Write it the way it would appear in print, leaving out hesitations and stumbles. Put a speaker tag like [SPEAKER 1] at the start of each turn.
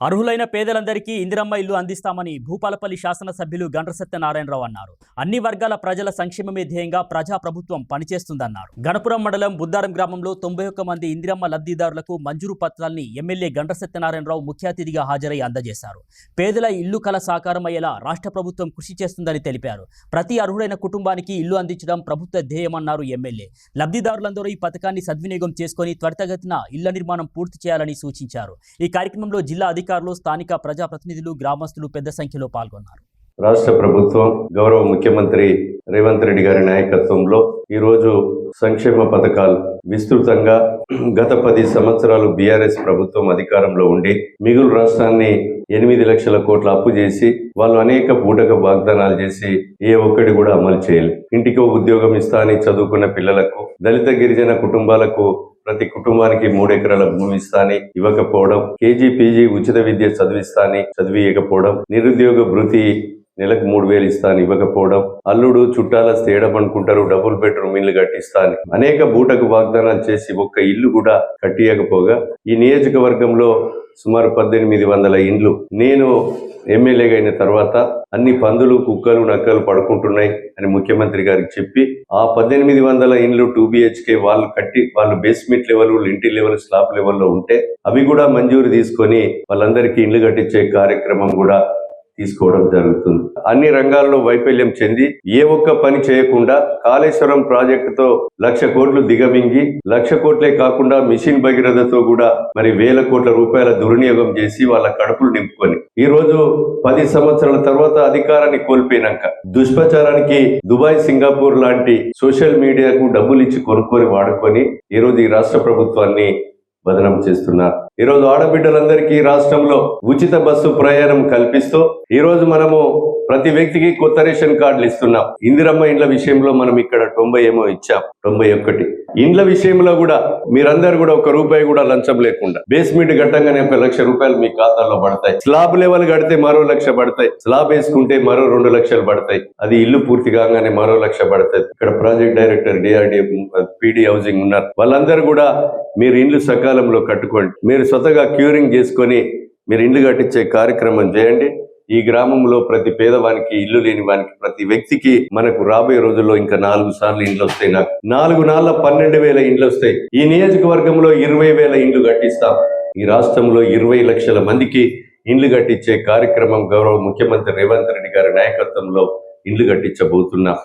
[SPEAKER 1] అర్హులైన పేదలందరికీ ఇందిరమ్మ ఇల్లు అందిస్తామని భూపాలపల్లి శాసనసభ్యులు గండ్ర సత్యనారాయణరావు అన్నారు. అన్ని వర్గాల ప్రజల సంక్షేమమే ధ్యేయంగా ప్రజాప్రభుత్వం పనిచేస్తుందన్నారు. గణపురం మండలం బుద్దారం గ్రామంలో 91 మంది ఇందిరమ్మ లబ్ధిదారులకు మంజూరు పత్రాల్ని ఎమ్మెల్యే గండ్ర సత్యనారాయణరావు ముఖ్య అతిథిగా హాజరై అందజేశారు. పేదల ఇల్లు కల సాకారం అయ్యేలా రాష్ట్ర ప్రభుత్వం కృషి చేస్తుందని తెలిపారు. ప్రతి అర్హుడైన కుటుంబానికి ఇల్లు అందించడం ప్రభుత్వ ధ్యేయమన్నారు ఎమ్మెల్యే. లబ్ధిదారులందరూ ఈ పథకాన్ని సద్వినియోగం చేసుకుని త్వరితగతిన ఇళ్ల నిర్మాణం పూర్తి చేయాలని సూచించారు. ఈ కార్యక్రమంలో జిల్లా అధికారులు, స్థానిక ప్రజాప్రతినిధులు, గ్రామస్తులు పెద్ద సంఖ్యలో పాల్గొన్నారు.
[SPEAKER 2] రాష్ట్ర ప్రభుత్వం గౌరవ ముఖ్యమంత్రి రేవంత్ రెడ్డి గారి నాయకత్వంలో ఈరోజు సంక్షేమ పథకాలు విస్తృతంగా గత 10 సంవత్సరాలు బీఆర్ఎస్ ప్రభుత్వం అధికారంలో ఉండి మిగులు రాష్ట్రాన్ని 8 లక్షల కోట్ల అప్పు చేసి వాళ్ళు అనేక పూటక వాగ్దానాలు చేసి ఏ ఒక్కటి కూడా అమలు చేయలేదు. ఇంటికి ఉద్యోగం ఇస్తా అని చదువుకున్న పిల్లలకు, దళిత గిరిజన కుటుంబాలకు ప్రతి కుటుంబానికి 3 ఎకరాల భూమి ఇస్తాని ఇవ్వకపోవడం, కేజీ పీజీ ఉచిత విద్య చదివియకపోవడం, నిరుద్యోగ భృతి నెలకు 3000 ఇస్తాను ఇవ్వకపోవడం, అల్లుడు చుట్టాల తేడం అనుకుంటారు డబుల్ బెడ్రూమ్ ఇల్లు కట్టిస్తాను అనేక బూటకు వాగ్దానాలు చేసి ఒక్క ఇల్లు కూడా కట్టియకపోగా ఈ నియోజకవర్గంలో సుమారు 1800 ఇండ్లు నేను ఎమ్మెల్యేగా అయిన తర్వాత అన్ని పందులు, కుక్కలు, నక్కలు పడుకుంటున్నాయి అని ముఖ్యమంత్రి గారికి చెప్పి ఆ 1800 ఇండ్లు 2 BHK వాళ్ళు కట్టి వాళ్ళు బేస్మెంట్ లెవెల్, ఇంటి లెవెల్, స్లాబ్ లెవెల్లో ఉంటే అవి కూడా మంజూరు తీసుకొని వాళ్ళందరికీ ఇండ్లు కట్టించే కార్యక్రమం కూడా తీసుకోవడం జరుగుతుంది. అన్ని రంగాల్లో వైఫల్యం చెంది ఏ ఒక్క పని చేయకుండా కాళేశ్వరం ప్రాజెక్టుతో 1,00,000 కోట్లు దిగమింగి 1,00,000 కోట్లే కాకుండా మిషన్ భగీరథతో కూడా మరి 1,000 కోట్ల రూపాయల దుర్వినియోగం చేసి వాళ్ళ కడుపులు నింపుకొని ఈ రోజు 10 సంవత్సరాల తర్వాత అధికారాన్ని కోల్పోయినాక దుష్ప్రచారానికి దుబాయ్, సింగపూర్ లాంటి సోషల్ మీడియాకు డబ్బులు ఇచ్చి కొనుక్కొని వాడుకొని ఈ రోజు ఈ రాష్ట్ర ప్రభుత్వాన్ని బదనం చేస్తున్నారు. ఈరోజు ఆడబిడ్డలందరికీ రాష్ట్రంలో ఉచిత బస్సు ప్రయాణం కల్పిస్తూ ఈరోజు మనము ప్రతి వ్యక్తికి కొత్త రేషన్ కార్డులు ఇస్తున్నాం. ఇందిరమ్మ ఇండ్ల విషయంలో మనం ఇక్కడ 90 ఏమో ఇచ్చాం, 91 ఇండ్ల విషయంలో కూడా మీరందరూ కూడా 1 రూపాయి కూడా లంచం లేకుండా బేస్మెంట్ కట్టంగానే 1,00,000 రూపాయలు మీ ఖాతాలో పడతాయి. స్లాబ్ లెవెల్ కడితే మరో 1,00,000 పడతాయి. స్లాబ్ వేసుకుంటే మరో 2 లక్షలు పడతాయి. అది ఇల్లు పూర్తి కాగానే మరో 1,00,000 పడతాయి. ఇక్కడ project director, DRDA, PD housing ఉన్నారు. వాళ్ళందరూ కూడా మీరు ఇండ్లు సకాలంలో కట్టుకోండి. మీరు స్వతగా క్యూరింగ్ చేసుకొని మీరు ఇండ్లు కట్టించే కార్యక్రమం చేయండి. ఈ గ్రామంలో ప్రతి పేదవానికి, ఇల్లు లేని వానికి, ప్రతి వ్యక్తికి మనకు రాబోయే రోజుల్లో ఇంకా 4 సార్లు ఇండ్లు వస్తాయి. నాకు 4 నాళ్ళ 12,000 ఇండ్లు వస్తాయి. ఈ నియోజకవర్గంలో 20,000 ఇండ్లు కట్టిస్తాం. ఈ రాష్ట్రంలో 20 లక్షల మందికి ఇండ్లు కట్టించే కార్యక్రమం గౌరవ ముఖ్యమంత్రి రేవంత్ రెడ్డి గారి నాయకత్వంలో ఇండ్లు కట్టించబోతున్నాం.